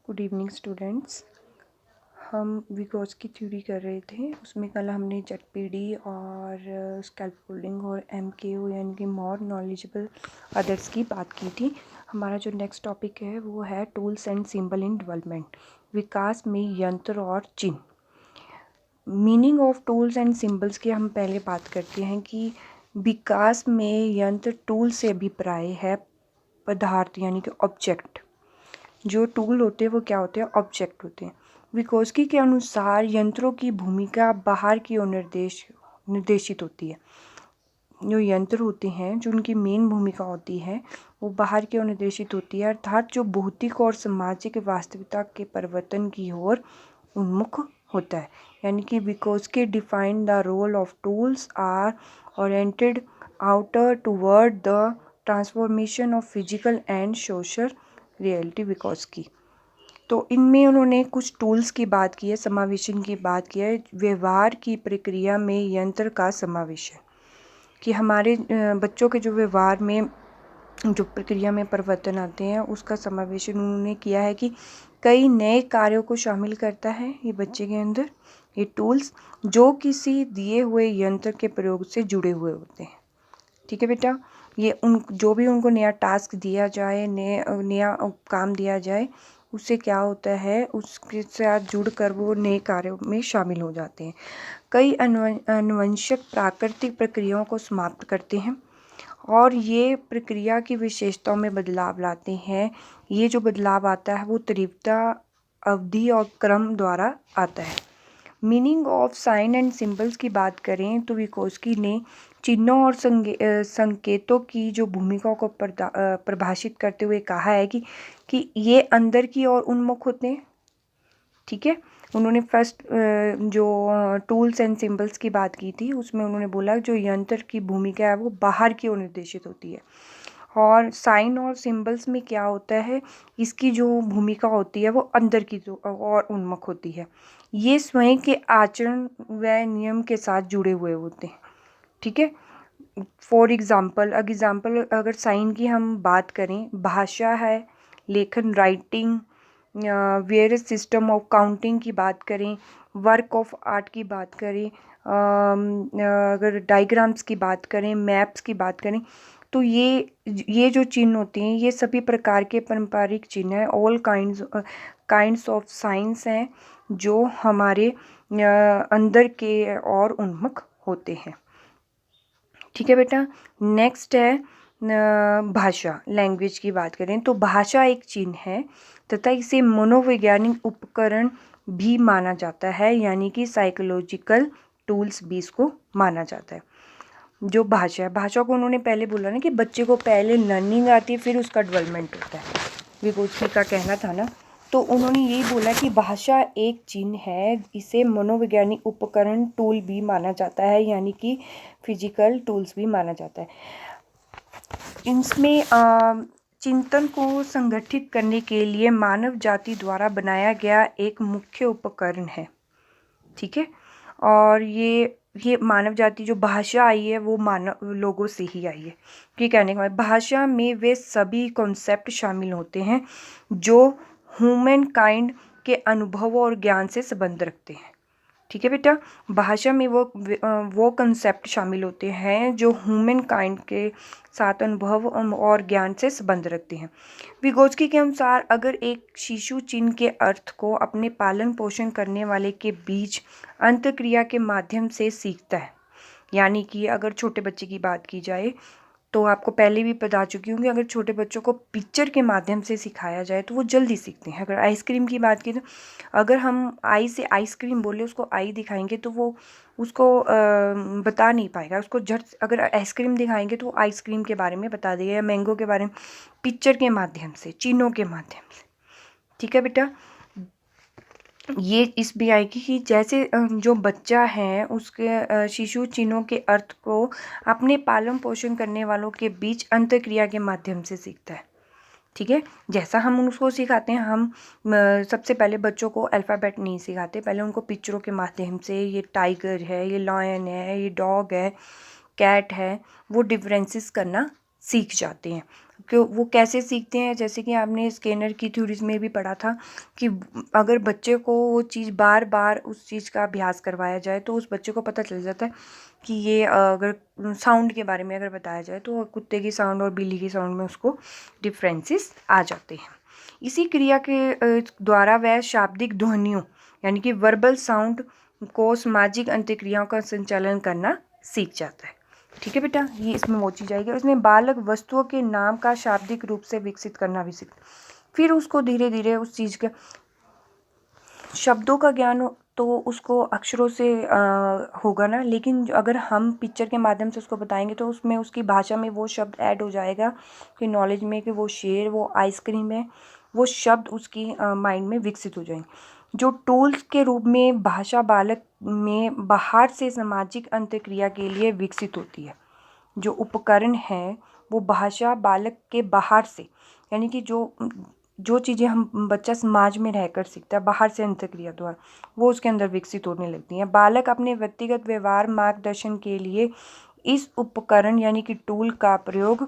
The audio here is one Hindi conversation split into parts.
Good evening students. हम विगोत्स्की थ्योरी कर रहे थे। उसमें कल हमने ZPD और स्कैफोल्डिंग और MKO यानी कि मोर नॉलेजेबल अदर्स की बात की थी। हमारा जो नेक्स्ट टॉपिक है वो है tools and symbol in development, विकास में यंत्र और चिन्ह। Meaning of tools and symbols की हम पहले बात करते हैं कि विकास में यंत्र टूल से अभिप्राय है पदार्थ यानी कि ऑब्जेक्ट। जो टूल होते हैं वो क्या होते हैं? ऑब्जेक्ट होते हैं। विगोत्स्की के अनुसार यंत्रों की भूमिका बाहर की ओर निर्देशित होती है। जो यंत्र होते हैं जो उनकी मेन भूमिका होती है वो बाहर की ओर निर्देशित होती है, अर्थात जो भौतिक और सामाजिक वास्तविकता के परिवर्तन की ओर उन्मुख होता है। यानी कि Vygotsky defined the role of tools are oriented outer toward the transformation of physical and social reality Vygotsky. तो इनमें उन्होंने कुछ टूल्स की बात की है, समावेशन की बात की है। व्यवहार की प्रक्रिया में यंत्र का समावेश है कि हमारे बच्चों के जो व्यवहार में जो प्रक्रिया में परिवर्तन आते हैं उसका समावेशन उन्होंने किया है कि कई नए कार्यों को शामिल करता है ये बच्चे के अंदर ये टूल्स, जो किसी दिए हुए यंत्र के प्रयोग से जुड़े हुए होते हैं। ठीक है बेटा, ये उन जो भी उनको नया टास्क दिया जाए, नया काम दिया जाए, उससे क्या होता है, उसके साथ जुड़कर वो नए कार्यों में शामिल हो जाते हैं। कई अनुवंशक प्राकृतिक प्रक्रियाओं को समाप्त करते हैं और ये प्रक्रिया की विशेषताओं में बदलाव लाते हैं। ये जो बदलाव आता है वो तीव्रता, अवधि और क्रम द्वारा आता है। Meaning of sine and symbols की बात करें तो विगोत्स्की ने चिन्हों और संकेतों की जो भूमिका को परिभाषित करते हुए कहा है कि ये अंदर की ओर उन्मुख होते हैं। ठीक है, उन्होंने फर्स्ट जो टूल्स एंड सिंबल्स की बात की थी उसमें उन्होंने बोला जो यंत्र की भूमिका है वो बाहर की ओर निर्देशित होती है, और साइन और सिंबल्स में क्या होता है, इसकी जो भूमिका होती है वो अंदर की और उन्मुख होती है। ये स्वयं के आचरण व नियम के साथ जुड़े हुए होते हैं। ठीक है, फॉर एग्जाम्पल अगर साइन की हम बात करें, भाषा है, लेखन writing, various system of counting की बात करें, वर्क ऑफ आर्ट की बात करें, अगर डायग्राम्स की बात करें, मैप्स की बात करें, तो ये जो चिन्ह होते हैं ये सभी प्रकार के पारंपरिक चिन्ह हैं। ऑल काइंड्स ऑफ साइंस हैं जो हमारे अंदर के और उन्मुख होते हैं। ठीक है बेटा, नेक्स्ट है भाषा, लैंग्वेज की बात करें तो भाषा एक चिन्ह है तथा इसे मनोवैज्ञानिक उपकरण भी माना जाता है, यानी कि साइकोलॉजिकल टूल्स भी इसको माना जाता है। जो भाषा है, भाषा को उन्होंने पहले बोला ना कि बच्चे को पहले लर्निंग आती है फिर उसका डेवलपमेंट होता है, विगोत्स्की का कहना था ना। तो उन्होंने यही बोला कि भाषा एक चिन्ह है, इसे मनोवैज्ञानिक उपकरण टूल भी माना जाता है, यानी कि फिजिकल टूल्स भी माना जाता है। इसमें चिंतन को संगठित करने के लिए मानव जाति द्वारा बनाया गया एक मुख्य उपकरण है। ठीक है, और ये मानव जाति जो भाषा आई है वो मानव लोगों से ही आई है। ये कहने का मतलब भाषा में वे सभी कॉन्सेप्ट शामिल होते हैं जो ह्यूमन काइंड के अनुभव और ज्ञान से संबंध रखते हैं। ठीक है बेटा, भाषा में वो कंसेप्ट शामिल होते हैं जो ह्यूमन काइंड के साथ अनुभव और ज्ञान से संबंध रखते हैं। विगोत्स्की के अनुसार अगर एक शिशु चिन्ह के अर्थ को अपने पालन पोषण करने वाले के बीच अंतःक्रिया के माध्यम से सीखता है, यानी कि अगर छोटे बच्चे की बात की जाए तो आपको पहले भी बता चुकी हूँ कि अगर छोटे बच्चों को पिक्चर के माध्यम से सिखाया जाए तो वो जल्दी सीखते हैं। अगर आइसक्रीम की बात की तो अगर हम आई से आइसक्रीम बोले, उसको आई दिखाएंगे तो वो उसको बता नहीं पाएगा, उसको झट अगर आइसक्रीम दिखाएंगे तो वो आइसक्रीम के बारे में बता देगा, या मैंगो के बारे में पिक्चर के माध्यम से, चिन्हों के माध्यम से। ठीक है बेटा, ये इस भी आएगी कि जैसे जो बच्चा है उसके शिशु चिन्हों के अर्थ को अपने पालन पोषण करने वालों के बीच अंतःक्रिया के माध्यम से सीखता है। ठीक है, जैसा हम उसको सिखाते हैं, हम सबसे पहले बच्चों को अल्फ़ाबेट नहीं सिखाते, पहले उनको पिक्चरों के माध्यम से, ये टाइगर है, ये लायन है, ये डॉग है, कैट है, वो डिफरेंसेस करना सीख जाते हैं। वो कैसे सीखते हैं, जैसे कि आपने स्किनर की थ्योरीज में भी पढ़ा था कि अगर बच्चे को वो चीज़ बार बार उस चीज़ का अभ्यास करवाया जाए तो उस बच्चे को पता चल जाता है कि ये अगर साउंड के बारे में अगर बताया जाए तो कुत्ते की साउंड और बिल्ली की साउंड में उसको डिफरेंसेस आ जाते हैं। इसी क्रिया के द्वारा वह शाब्दिक ध्वनियों यानी कि वर्बल साउंड को सामाजिक अंतःक्रियाओं का संचालन करना सीख जाता है। ठीक है बेटा, ये इसमें वो चीज़ आएगी। उसमें बालक वस्तुओं के नाम का शाब्दिक रूप से विकसित करना भी सीखता, फिर उसको धीरे धीरे उस चीज़ का शब्दों का ज्ञान हो तो उसको अक्षरों से होगा ना, लेकिन अगर हम पिक्चर के माध्यम से उसको बताएंगे तो उसमें उसकी भाषा में वो शब्द ऐड हो जाएगा कि नॉलेज में, कि वो शेर, वो आइसक्रीम है, वो शब्द उसकी माइंड में विकसित हो जाएंगे। जो टूल्स के रूप में भाषा बालक में बाहर से सामाजिक अंतःक्रिया के लिए विकसित होती है। जो उपकरण है वो भाषा बालक के बाहर से, यानी कि जो चीज़ें हम बच्चा समाज में रहकर सीखता है बाहर से अंतःक्रिया द्वारा, वो उसके अंदर विकसित होने लगती हैं। बालक अपने व्यक्तिगत व्यवहार मार्गदर्शन के लिए इस उपकरण यानी कि टूल का प्रयोग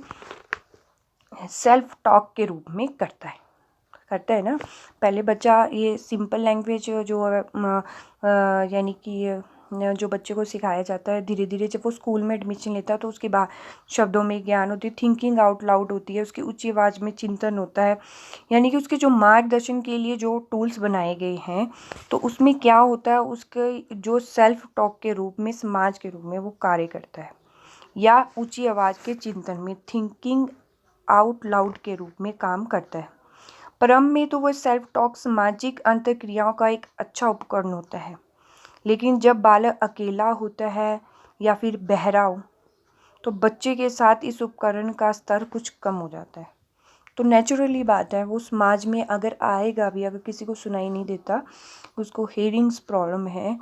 सेल्फ टॉक के रूप में करता है ना। पहले बच्चा ये सिंपल लैंग्वेज जो यानी कि जो बच्चे को सिखाया जाता है, धीरे धीरे जब वो स्कूल में एडमिशन लेता है तो उसके बाद शब्दों में ज्ञान होती है, थिंकिंग आउट लाउड होती है, उसकी ऊंची आवाज़ में चिंतन होता है, यानी कि उसके जो मार्गदर्शन के लिए जो टूल्स बनाए गए हैं तो उसमें क्या होता है, उसके जो सेल्फ टॉक के रूप में, समाज के रूप में वो कार्य करता है, या ऊंची आवाज़ के चिंतन में, थिंकिंग आउट लाउड के रूप में काम करता है। प्रारंभ में तो वह सेल्फ टॉक सामाजिक अंतःक्रियाओं का एक अच्छा उपकरण होता है, लेकिन जब बालक अकेला होता है या फिर बहरा हो तो बच्चे के साथ इस उपकरण का स्तर कुछ कम हो जाता है। तो नेचुरली बात है, वो समाज में अगर आएगा भी, अगर किसी को सुनाई नहीं देता, उसको हेयरिंग्स प्रॉब्लम है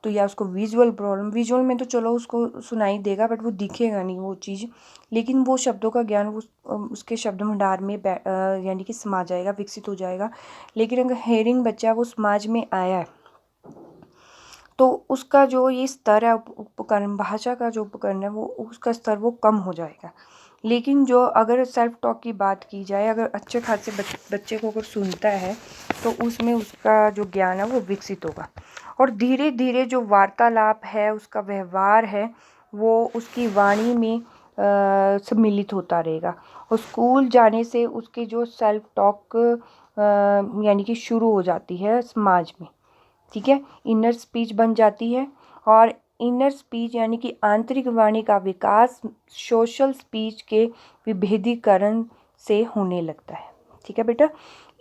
तो, या उसको विजुअल प्रॉब्लम, विजुअल में तो चलो उसको सुनाई देगा बट वो दिखेगा नहीं वो चीज़, लेकिन वो शब्दों का ज्ञान वो उसके शब्द भंडार में यानी कि समा जाएगा, विकसित हो जाएगा। लेकिन अगर हेयरिंग बच्चा वो समाज में आया है तो उसका जो ये स्तर है उपकरण, भाषा का जो उपकरण है वो उसका स्तर वो कम हो जाएगा। लेकिन जो अगर सेल्फ टॉक की बात की जाए, अगर अच्छे खासे बच्चे को अगर सुनता है तो उसमें उसका जो ज्ञान है वो विकसित होगा, और धीरे धीरे जो वार्तालाप है, उसका व्यवहार है, वो उसकी वाणी में सम्मिलित होता रहेगा, और स्कूल जाने से उसके जो सेल्फ टॉक यानी कि शुरू हो जाती है समाज में। ठीक है, इनर स्पीच बन जाती है, और इनर स्पीच यानी कि आंतरिक वाणी का विकास सोशल स्पीच के विभेदीकरण से होने लगता है। ठीक है बेटा,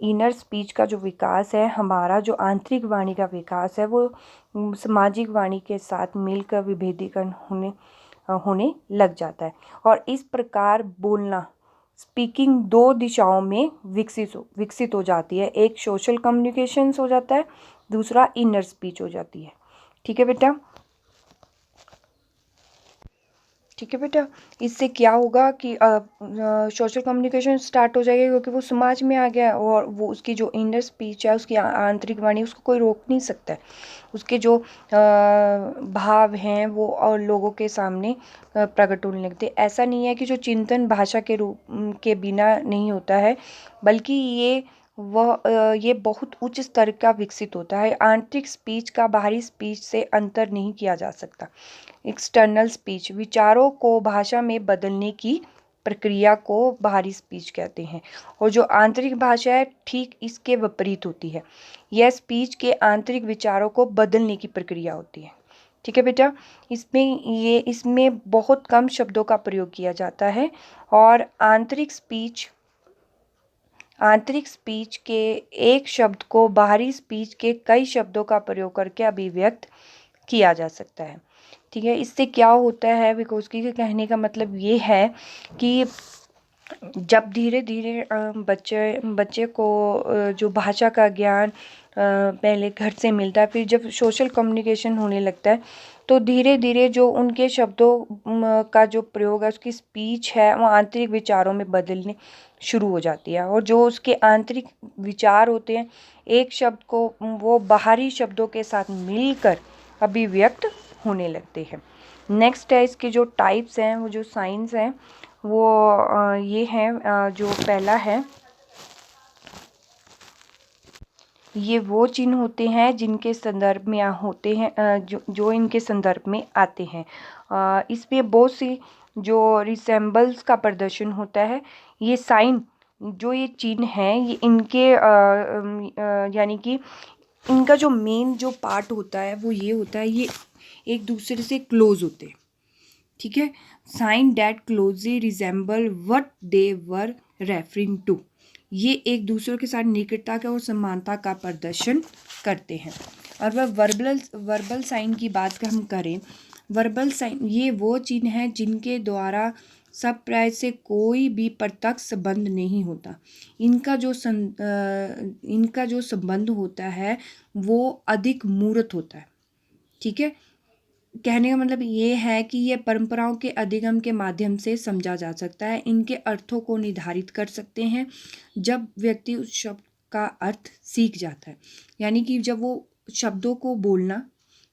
इनर स्पीच का जो विकास है, हमारा जो आंतरिक वाणी का विकास है, वो सामाजिक वाणी के साथ मिलकर विभेदीकरण होने लग जाता है, और इस प्रकार बोलना, स्पीकिंग दो दिशाओं में विकसित हो जाती है। एक सोशल कम्युनिकेशंस हो जाता है, दूसरा इनर स्पीच हो जाती है। ठीक है बेटा, ठीक है बेटा, इससे क्या होगा कि सोशल कम्युनिकेशन स्टार्ट हो जाएगा, क्योंकि वो समाज में आ गया, और वो उसकी जो इनर स्पीच है, उसकी आंतरिक वाणी, उसको कोई रोक नहीं सकता है। उसके जो भाव हैं वो और लोगों के सामने प्रकट होने लगते। ऐसा नहीं है कि जो चिंतन भाषा के रूप के बिना नहीं होता है, बल्कि ये बहुत उच्च स्तर का विकसित होता है। आंतरिक स्पीच का बाहरी स्पीच से अंतर नहीं किया जा सकता। एक्सटर्नल स्पीच विचारों को भाषा में बदलने की प्रक्रिया को बाहरी स्पीच कहते हैं, और जो आंतरिक भाषा है ठीक इसके विपरीत होती है। यह स्पीच के आंतरिक विचारों को बदलने की प्रक्रिया होती है। ठीक है बेटा, इसमें बहुत कम शब्दों का प्रयोग किया जाता है, और आंतरिक स्पीच के एक शब्द को बाहरी स्पीच के कई शब्दों का प्रयोग करके अभिव्यक्त किया जा सकता है। ठीक है, इससे क्या होता है, विकोस्की के कहने का मतलब ये है कि जब धीरे धीरे बच्चे को जो भाषा का ज्ञान पहले घर से मिलता है, फिर जब सोशल कम्युनिकेशन होने लगता है तो धीरे धीरे जो उनके शब्दों का जो प्रयोग है, उसकी स्पीच है, वो आंतरिक विचारों में बदलने शुरू हो जाती है, और जो उसके आंतरिक विचार होते हैं, एक शब्द को वो बाहरी शब्दों के साथ मिलकर अभिव्यक्त होने लगते हैं। नेक्स्ट है इसके जो टाइप्स हैं, वो जो साइंस हैं, वो ये है जो पहला है, ये वो चिन्ह होते हैं जिनके संदर्भ में होते हैं, जो इनके संदर्भ में आते हैं। इसमें बहुत सी जो रिसेम्बल्स का प्रदर्शन होता है। ये साइन, जो ये चिन्ह हैं, ये इनके यानी कि इनका जो मेन जो पार्ट होता है वो ये होता है, ये एक दूसरे से क्लोज होते हैं। ठीक है, sign that closely resemble what they were referring to, ये एक दूसरे के साथ निकटता का और समानता का प्रदर्शन करते हैं। और वह वर्बल साइन की बात हम करें, वर्बल साइन ये वो चिन्ह हैं जिनके द्वारा सब प्राय से कोई भी प्रत्यक्ष संबंध नहीं होता। इनका जो संबंध होता है वो अधिक मूर्त होता है। ठीक है, कहने का मतलब ये है कि ये परंपराओं के अधिगम के माध्यम से समझा जा सकता है। इनके अर्थों को निर्धारित कर सकते हैं जब व्यक्ति उस शब्द का अर्थ सीख जाता है। यानी कि जब वो शब्दों को बोलना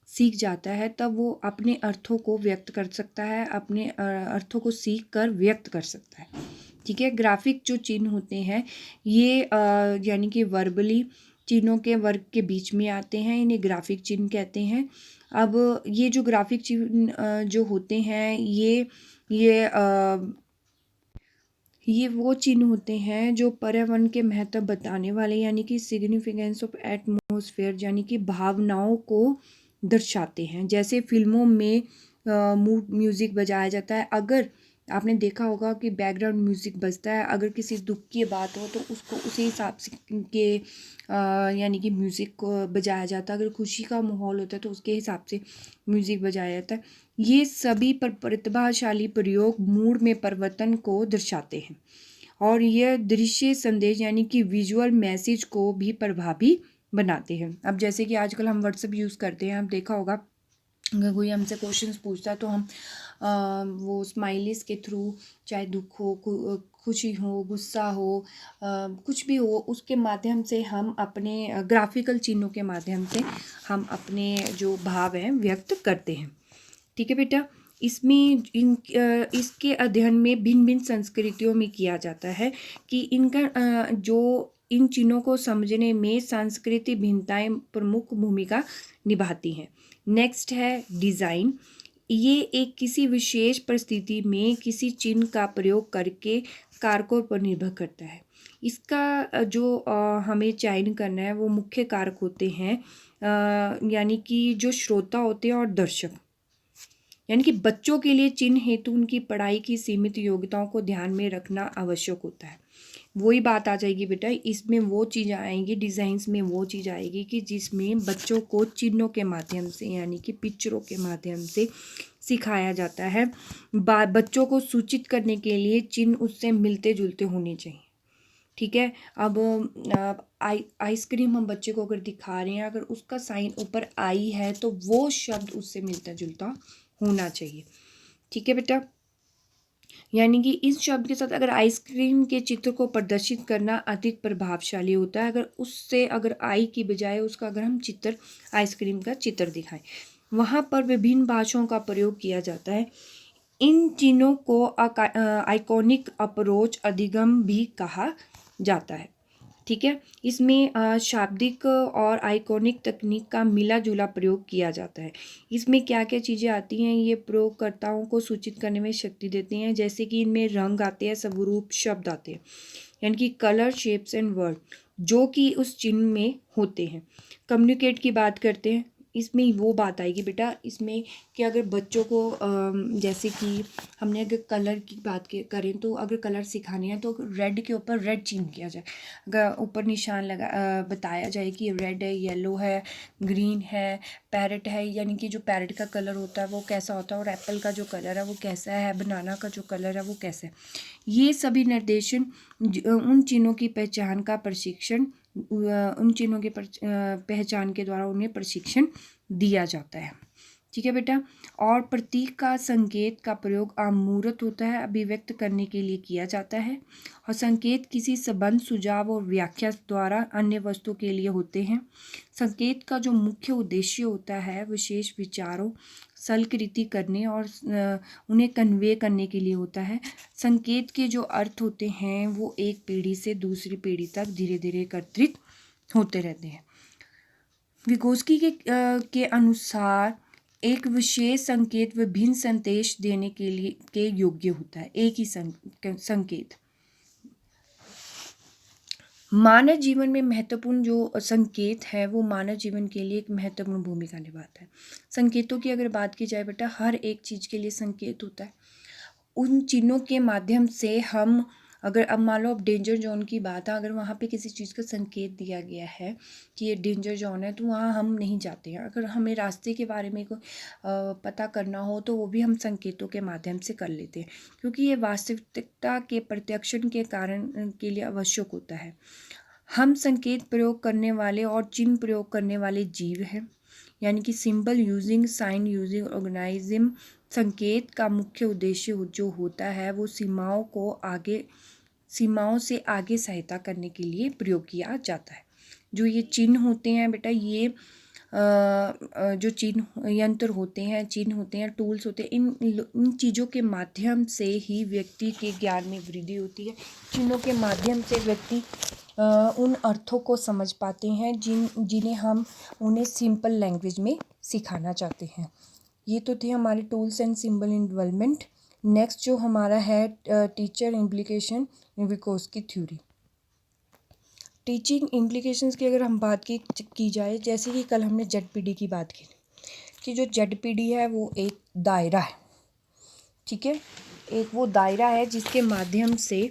सीख जाता है तब वो अपने अर्थों को व्यक्त कर सकता है, अपने अर्थों को सीख कर व्यक्त कर सकता है। ठीक है, ग्राफिक जो चिन्ह होते हैं ये यानी कि वर्बली चिन्हों के वर्ग के बीच में आते हैं, इन्हें ग्राफिक चिन्ह कहते हैं। अब ये जो ग्राफिक चिन्ह जो होते हैं ये वो चिन्ह होते हैं जो पर्यावरण के महत्व बताने वाले, यानी कि सिग्निफिकेंस ऑफ एटमॉस्फेयर, यानी कि भावनाओं को दर्शाते हैं। जैसे फिल्मों में म्यूज़िक बजाया जाता है, अगर आपने देखा होगा कि बैकग्राउंड म्यूज़िक बजता है, अगर किसी दुख की बात हो तो उसको उसी हिसाब से के यानी कि म्यूज़िक को बजाया जाता है। अगर खुशी का माहौल होता है तो उसके हिसाब से म्यूज़िक बजाया जाता है। ये सभी प्रतिभाशाली प्रयोग मूड में परिवर्तन को दर्शाते हैं और यह दृश्य संदेश यानी कि विजुअल मैसेज को भी प्रभावी बनाते हैं। अब जैसे कि आजकल हम व्हाट्सएप यूज़ करते हैं, आप देखा होगा अगर कोई हमसे क्वेश्चंस पूछता है तो हम वो स्माइलीज़ के थ्रू, चाहे दुख हो, खुशी हो, गुस्सा हो, कुछ भी हो, उसके माध्यम से हम अपने ग्राफिकल चिन्हों के माध्यम से हम अपने जो भाव हैं व्यक्त करते हैं। ठीक है बेटा, इसके अध्ययन में भिन्न भिन्न संस्कृतियों में किया जाता है कि इनका जो इन चिन्हों को समझने में सांस्कृतिक भिन्नताएं प्रमुख भूमिका निभाती हैं। नेक्स्ट है डिज़ाइन। ये एक किसी विशेष परिस्थिति में किसी चिन्ह का प्रयोग करके कारकों पर निर्भर करता है। इसका जो हमें चयन करना है वो मुख्य कारक होते हैं, यानी कि जो श्रोता होते हैं और दर्शक। यानी कि बच्चों के लिए चिन्ह हेतु उनकी पढ़ाई की सीमित योग्यताओं को ध्यान में रखना आवश्यक होता है। वही बात आ जाएगी बेटा, इसमें वो चीज़ आएंगी, डिज़ाइंस में वो चीज़ आएगी कि जिसमें बच्चों को चिन्हों के माध्यम से यानी कि पिक्चरों के माध्यम से सिखाया जाता है। बच्चों को सूचित करने के लिए चिन्ह उससे मिलते जुलते होने चाहिए। ठीक है, अब आइसक्रीम हम बच्चे को अगर दिखा रहे हैं, अगर उसका साइन ऊपर आई है तो वो शब्द उससे मिलता जुलता होना चाहिए। ठीक है बेटा, यानी कि इस शब्द के साथ अगर आइसक्रीम के चित्र को प्रदर्शित करना अधिक प्रभावशाली होता है, अगर आई की बजाय उसका अगर हम चित्र आइसक्रीम का चित्र दिखाएं, वहाँ पर विभिन्न भाषाओं का प्रयोग किया जाता है। इन चिन्हों को आइकॉनिक अप्रोच अधिगम भी कहा जाता है। ठीक है, इसमें शाब्दिक और आइकॉनिक तकनीक का मिला जुला प्रयोग किया जाता है। इसमें क्या क्या चीज़ें आती हैं, ये प्रयोगकर्ताओं को सूचित करने में शक्ति देती हैं। जैसे कि इनमें रंग आते हैं, स्वरूप शब्द आते हैं, यानी कि कलर, शेप्स एंड वर्ड जो कि उस चिन्ह में होते हैं। कम्युनिकेट की बात करते हैं, इसमें वो बात आएगी बेटा, इसमें कि अगर बच्चों को जैसे कि हमने अगर कलर की बात करें तो अगर कलर सिखाने हैं तो रेड के ऊपर रेड चिन्ह किया जाए, अगर ऊपर निशान बताया जाए कि रेड है, येलो है, ग्रीन है, पैरेट है, यानी कि जो पैरेट का कलर होता है वो कैसा होता है और एप्पल का जो कलर है वो कैसा है, बनाना का जो कलर है वो कैसा है। ये सभी निर्देशन उन चिन्हों की पहचान का प्रशिक्षण उन चिन्हों के पहचान के द्वारा उन्हें प्रशिक्षण दिया जाता है। ठीक है बेटा। और प्रतीक का संकेत का प्रयोग अमूर्त होता है, अभिव्यक्त करने के लिए किया जाता है। और संकेत किसी संबंध, सुझाव और व्याख्या द्वारा अन्य वस्तु के लिए होते हैं। संकेत का जो मुख्य उद्देश्य होता है विशेष विचारों सलकृति करने और उन्हें कन्वे करने के लिए होता है। संकेत के जो अर्थ होते हैं वो एक पीढ़ी से दूसरी पीढ़ी तक धीरे धीरे एकत्रित होते रहते हैं। विगोस्की के अनुसार एक विशेष संकेत विभिन्न संदेश देने के लिए के योग्य होता है। एक ही संकेत मानव जीवन में महत्वपूर्ण जो संकेत है वो मानव जीवन के लिए एक महत्वपूर्ण भूमिका निभाता है। संकेतों की अगर बात की जाए बेटा, हर एक चीज़ के लिए संकेत होता है। उन चिन्हों के माध्यम से हम, अगर अब मान लो अब डेंजर जोन की बात है, अगर वहाँ पे किसी चीज़ का संकेत दिया गया है कि ये डेंजर जोन है तो वहाँ हम नहीं जाते हैं। अगर हमें रास्ते के बारे में पता करना हो तो वो भी हम संकेतों के माध्यम से कर लेते हैं, क्योंकि ये वास्तविकता के प्रत्यक्षण के कारण के लिए आवश्यक होता है। हम संकेत प्रयोग करने वाले और चिन्ह प्रयोग करने वाले जीव हैं, यानी कि symbol using, sign using organism. संकेत का मुख्य उद्देश्य जो होता है वो सीमाओं से आगे सहायता करने के लिए प्रयोग किया जाता है। जो ये चिन्ह होते हैं बेटा, ये जो चिन्ह यंत्र होते हैं, चिन्ह होते हैं, टूल्स होते हैं, इन चीज़ों के माध्यम से ही व्यक्ति के ज्ञान में वृद्धि होती है। चिन्हों के माध्यम से व्यक्ति उन अर्थों को समझ पाते हैं जिन्हें हम उन्हें सिंपल लैंग्वेज में सिखाना चाहते हैं। ये तो थे हमारे tools and symbol in development. Next जो हमारा है teacher implication in Vygotsky theory. Teaching implications की अगर हम बात की जाए, जैसे कि कल हमने जेडपीडी की बात की कि जो जेडपीडी है वो एक दायरा है। ठीक है, एक वो दायरा है जिसके माध्यम से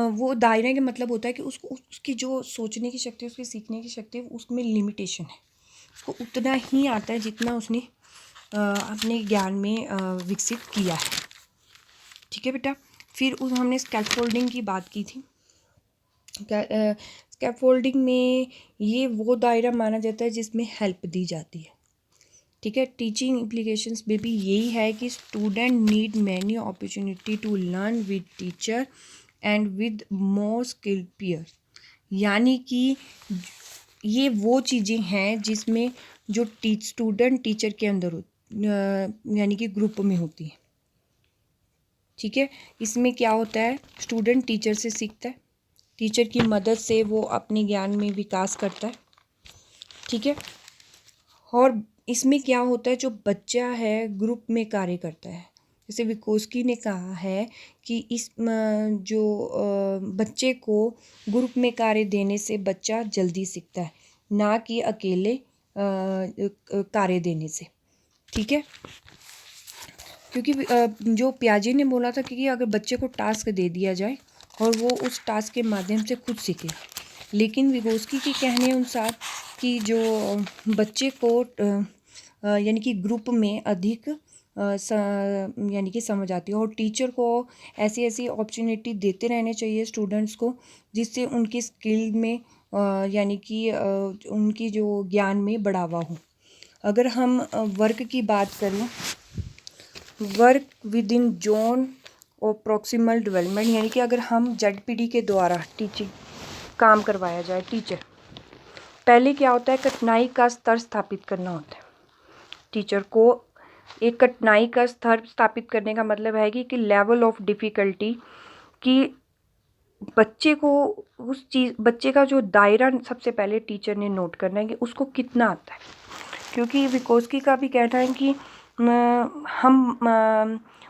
वो दायरे का मतलब होता है कि उसकी जो सोचने की शक्ति, उसकी सीखने की शक्ति, उसमें लिमिटेशन है। उसको उतना ही आता है जितना उसने अपने ज्ञान में विकसित किया है। ठीक है बेटा। फिर हमने स्कैफोल्डिंग की बात की थी। स्कैफोल्डिंग में ये वो दायरा माना जाता है जिसमें हेल्प दी जाती है। ठीक है। टीचिंग इम्प्लीकेशंस में भी यही है कि student need many opportunity to learn with teacher and with more skilled peer. यानी कि ये वो चीज़ें हैं जिसमें जो स्टूडेंट टीचर के अंदर यानी कि ग्रुप में होती है। ठीक है। इसमें क्या होता है, स्टूडेंट टीचर से सीखता है, टीचर की मदद से वो अपने ज्ञान में विकास करता है। ठीक है। और इसमें क्या होता है, जो बच्चा है ग्रुप में कार्य करता है। जैसे विगोस्की ने कहा है कि इस जो बच्चे को ग्रुप में कार्य देने से बच्चा जल्दी सीखता है, ना कि अकेले कार्य देने से। ठीक है। क्योंकि जो पियाजे ने बोला था कि अगर बच्चे को टास्क दे दिया जाए और वो उस टास्क के माध्यम से खुद सीखेगा, लेकिन विगोस्की के कहने अनुसार कि जो बच्चे को यानी कि ग्रुप में अधिक यानी कि समझ आती है, और टीचर को ऐसी ऐसी अपॉर्चुनिटी देते रहने चाहिए स्टूडेंट्स को जिससे उनकी स्किल में यानी कि उनकी जो ज्ञान में बढ़ावा हो। अगर हम वर्क की बात करें, वर्क विद इन जोन और प्रॉक्सिमल डेवलपमेंट, यानी कि अगर हम जेडपीडी के द्वारा टीचिंग काम करवाया जाए, टीचर पहले क्या होता है, कठिनाई का स्तर स्थापित करना होता है। टीचर को एक कठिनाई का स्तर स्थापित करने का मतलब है कि लेवल ऑफ डिफ़िकल्टी, कि बच्चे को बच्चे का जो दायरा सबसे पहले टीचर ने नोट करना है कि उसको कितना आता है। क्योंकि विगोस्की का भी कहना है कि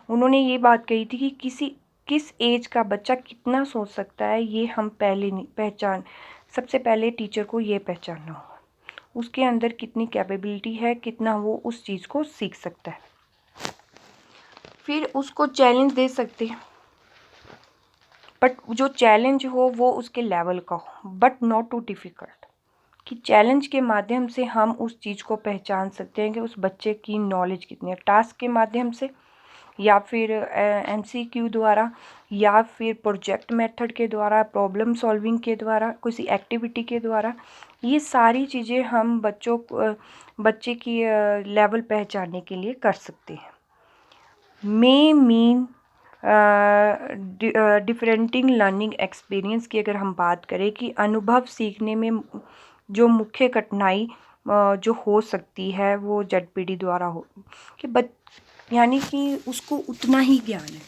उन्होंने ये बात कही थी कि किस एज का बच्चा कितना सोच सकता है, ये हम सबसे पहले टीचर को ये पहचानना होगा, उसके अंदर कितनी कैपेबिलिटी है, कितना वो उस चीज़ को सीख सकता है। फिर उसको चैलेंज दे सकते हैं, बट जो चैलेंज हो वो उसके लेवल का हो, बट नॉट टू डिफ़िकल्ट। कि चैलेंज के माध्यम से हम उस चीज़ को पहचान सकते हैं कि उस बच्चे की नॉलेज कितनी है। टास्क के माध्यम से या फिर MCQ द्वारा, या फिर प्रोजेक्ट मेथड के द्वारा, प्रॉब्लम सॉल्विंग के द्वारा, किसी एक्टिविटी के द्वारा। ये सारी चीज़ें हम बच्चे की लेवल पहचानने के लिए कर सकते हैं। मीन डिफरेंटिंग लर्निंग एक्सपीरियंस की अगर हम बात करें कि अनुभव सीखने में जो मुख्य कठिनाई जो हो सकती है वो ZPD द्वारा हो कि यानी कि उसको उतना ही ज्ञान है।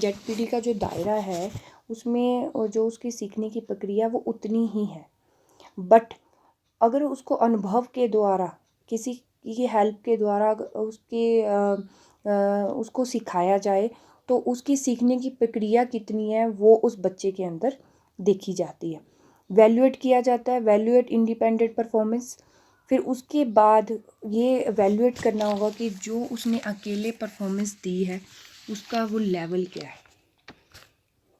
ZPD का जो दायरा है उसमें जो उसकी सीखने की प्रक्रिया वो उतनी ही है, बट अगर उसको अनुभव के द्वारा, किसी की हेल्प के द्वारा उसको सिखाया जाए तो उसकी सीखने की प्रक्रिया कितनी है वो उस बच्चे के अंदर देखी जाती है, वैल्यूएट किया जाता है, वैल्यूएट इंडिपेंडेंट परफॉर्मेंस। फिर उसके बाद ये वैल्यूएट करना होगा कि जो उसने अकेले परफॉर्मेंस दी है उसका वो लेवल क्या है,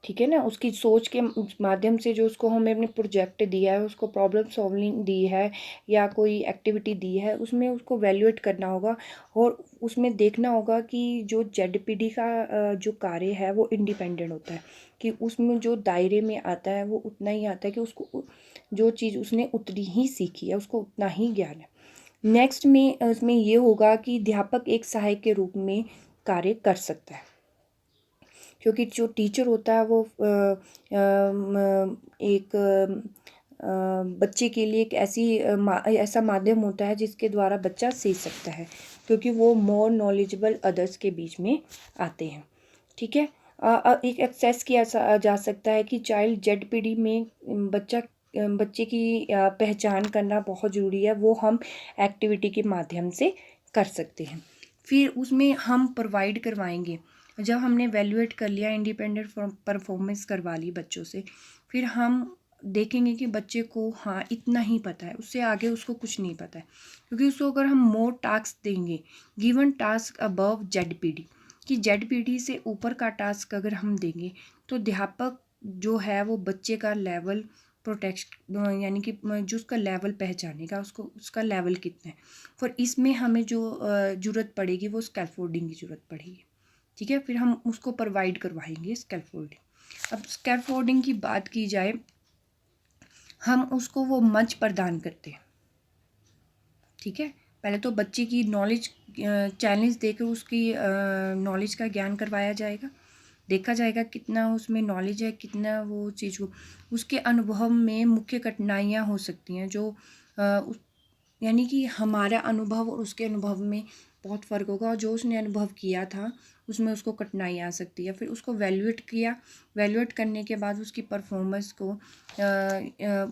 ठीक है ना। उसकी सोच के माध्यम से जो उसको हमें अपने प्रोजेक्ट दिया है, उसको प्रॉब्लम सॉल्विंग दी है या कोई एक्टिविटी दी है, उसमें उसको वैल्यूएट करना होगा और उसमें देखना होगा कि जो ZPD का जो कार्य है वो इंडिपेंडेंट होता है, कि उसमें जो दायरे में आता है वो उतना ही आता है कि उसको जो चीज़ उसने उतनी ही सीखी है, उसको उतना ही ज्ञान है। नेक्स्ट में उसमें ये होगा कि अध्यापक एक सहायक के रूप में कार्य कर सकता है, क्योंकि जो टीचर होता है वो एक बच्चे के लिए एक ऐसा माध्यम होता है जिसके द्वारा बच्चा सीख सकता है, क्योंकि वो मोर नॉलेजेबल अदर्स के बीच में आते हैं, ठीक है। एक एक्सेस किया जा सकता है कि चाइल्ड ZPD में बच्चे की पहचान करना बहुत ज़रूरी है, वो हम एक्टिविटी के माध्यम से कर सकते हैं। फिर उसमें हम प्रोवाइड करवाएंगे, जब हमने वैल्यूएट कर लिया, इंडिपेंडेंट परफॉर्मेंस करवा ली बच्चों से, फिर हम देखेंगे कि बच्चे को हाँ इतना ही पता है, उससे आगे उसको कुछ नहीं पता है, क्योंकि उसको अगर हम मोर टास्क देंगे, गिवन टास्क अबव ZPD, कि ZPD से ऊपर का टास्क अगर हम देंगे तो अध्यापक जो है वो बच्चे का लेवल यानी कि जो उसका लेवल पहचानेगा, उसका लेवल कितना है। फिर इसमें हमें जो ज़रूरत पड़ेगी वो स्कैफोल्डिंग की ज़रूरत पड़ेगी, ठीक है। फिर हम उसको प्रोवाइड करवाएंगे स्कैफोल्डिंग। अब स्कैफोल्डिंग की बात की जाए, हम उसको वो मंच प्रदान करते हैं, ठीक है। पहले तो बच्चे की नॉलेज चैलेंज देकर उसकी नॉलेज का ज्ञान करवाया जाएगा, देखा जाएगा कितना उसमें नॉलेज है, कितना वो चीज़ को, उसके अनुभव में मुख्य कठिनाइयाँ हो सकती हैं जो यानी कि हमारा अनुभव और उसके अनुभव में बहुत फ़र्क होगा, और जो उसने अनुभव किया था उसमें उसको कठिनाई आ सकती है। फिर उसको वैल्यूएट किया, वैल्यूएट करने के बाद उसकी परफॉर्मेंस को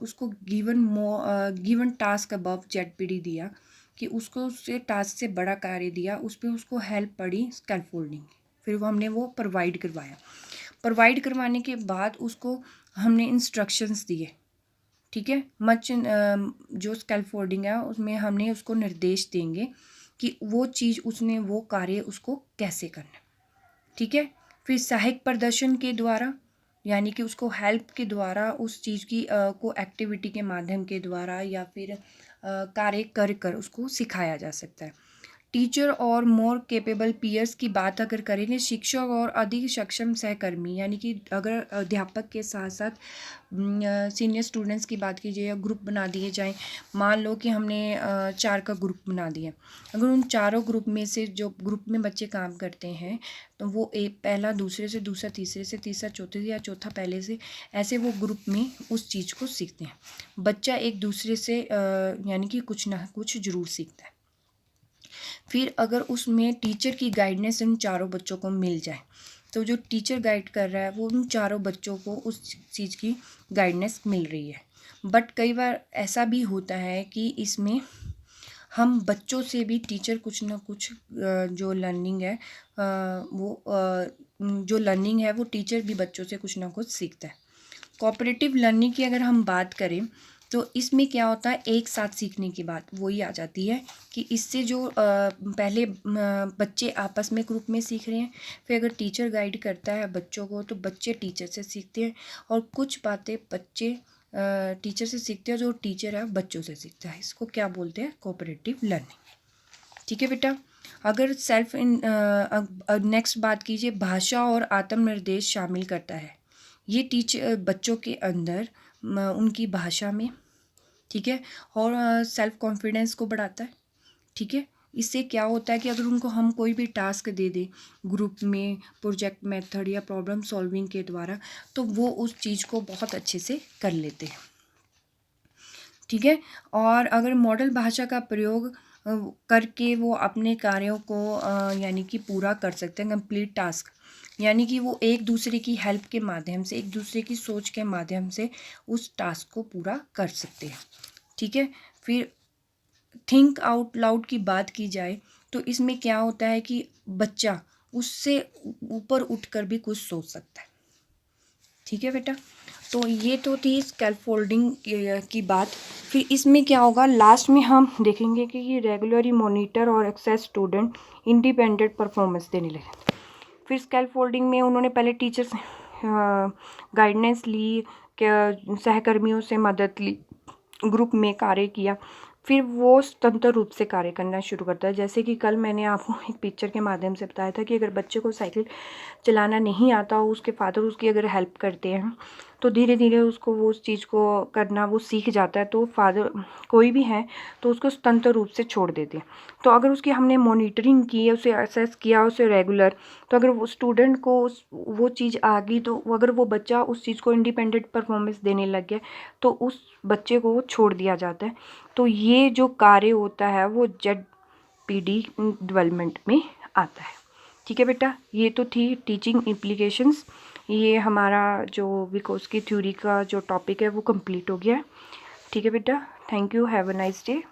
उसको गिवन टास्क अबव ZPD दिया, कि उसको उससे टास्क से बड़ा कार्य दिया, उस पर उसको हेल्प पड़ी स्कैफोल्डिंग। फिर वो हमने वो प्रोवाइड करवाया, प्रोवाइड करवाने के बाद उसको हमने इंस्ट्रक्शंस दिए, ठीक है। जो स्कैफोल्डिंग है उसमें हमने उसको निर्देश देंगे कि वो चीज़ उसने वो कार्य उसको कैसे करना, ठीक है। फिर सहायक प्रदर्शन के द्वारा, यानी कि उसको हेल्प के द्वारा उस चीज़ की को एक्टिविटी के माध्यम के द्वारा या फिर कार्य कर उसको सिखाया जा सकता है। टीचर और मोर केपेबल पीयर्स की बात अगर करेंगे, शिक्षक और अधिक सक्षम सहकर्मी, यानी कि अगर अध्यापक के साथ साथ सीनियर स्टूडेंट्स की बात कीजिए या ग्रुप बना दिए जाएं, मान लो कि हमने 4 का ग्रुप बना दिया, अगर उन चारों ग्रुप में से जो ग्रुप में बच्चे काम करते हैं तो वो एक पहला दूसरे से, दूसरा तीसरे से, तीसरा चौथे से, या चौथा पहले से, ऐसे वो ग्रुप में उस चीज़ को सीखते हैं। बच्चा एक दूसरे से यानी कि कुछ ना कुछ ज़रूर सीखता है। फिर अगर उसमें टीचर की गाइडेंस उन चारों बच्चों को मिल जाए, तो जो टीचर गाइड कर रहा है वो उन चारों बच्चों को उस चीज़ की गाइडेंस मिल रही है। बट कई बार ऐसा भी होता है कि इसमें हम बच्चों से भी टीचर कुछ ना कुछ जो लर्निंग है जो लर्निंग है वो टीचर भी बच्चों से कुछ ना कुछ सीखता है। कोऑपरेटिव लर्निंग की अगर हम बात करें तो इसमें क्या होता है, एक साथ सीखने की बात वही आ जाती है कि इससे जो पहले बच्चे आपस में ग्रुप में सीख रहे हैं, फिर अगर टीचर गाइड करता है बच्चों को तो बच्चे टीचर से सीखते हैं, और कुछ बातें बच्चे टीचर से सीखते हैं, जो टीचर है बच्चों से सीखता है। इसको क्या बोलते हैं, कोऑपरेटिव लर्निंग, ठीक है बेटा। अगर सेल्फ इन नेक्स्ट बात कीजिए, भाषा और आत्मनिर्देश शामिल करता है। ये बच्चों के अंदर उनकी भाषा में, ठीक है, और सेल्फ कॉन्फिडेंस को बढ़ाता है, ठीक है। इससे क्या होता है कि अगर उनको हम कोई भी टास्क दे दें ग्रुप में, प्रोजेक्ट मेथड या प्रॉब्लम सॉल्विंग के द्वारा, तो वो उस चीज़ को बहुत अच्छे से कर लेते हैं, ठीक है। और अगर मॉडल भाषा का प्रयोग करके वो अपने कार्यों को यानी कि पूरा कर सकते हैं, कंप्लीट टास्क, यानी कि वो एक दूसरे की हेल्प के माध्यम से, एक दूसरे की सोच के माध्यम से उस टास्क को पूरा कर सकते हैं, ठीक है। फिर थिंक आउट लाउड की बात की जाए तो इसमें क्या होता है कि बच्चा उससे ऊपर उठकर भी कुछ सोच सकता है, ठीक है बेटा। तो ये तो थी स्कैफोल्डिंग की बात। फिर इसमें क्या होगा, लास्ट में हम देखेंगे कि ये रेगुलरली मॉनिटर और एक्सेस स्टूडेंट इंडिपेंडेंट परफॉर्मेंस देने लगे। फिर स्कैफोल्डिंग में उन्होंने पहले टीचर्स गाइडेंस ली, सहकर्मियों से मदद ली, ग्रुप में कार्य किया, फिर वो स्वतंत्र रूप से कार्य करना शुरू करता है। जैसे कि कल मैंने आपको एक पिक्चर के माध्यम से बताया था कि अगर बच्चे को साइकिल चलाना नहीं आता हो, उसके फादर उसकी अगर हेल्प करते हैं तो धीरे धीरे उसको वो उस चीज़ को करना वो सीख जाता है। तो फादर कोई भी है तो उसको स्वतंत्र रूप से छोड़ देते हैं। तो अगर उसकी हमने मॉनिटरिंग की, उसे असेस किया, उसे रेगुलर, तो अगर वो स्टूडेंट को वो चीज़ आ गई, तो अगर वो बच्चा उस चीज़ को इंडिपेंडेंट परफॉर्मेंस देने लग गया तो उस बच्चे को वो छोड़ दिया जाता है। तो ये जो कार्य होता है वो ZPD डेवलपमेंट में आता है, ठीक है बेटा। ये तो थी टीचिंग इम्प्लीकेशंस। ये हमारा जो विकोस्की थ्योरी का जो टॉपिक है वो कंप्लीट हो गया है, ठीक है बेटा। Thank you, have a nice day.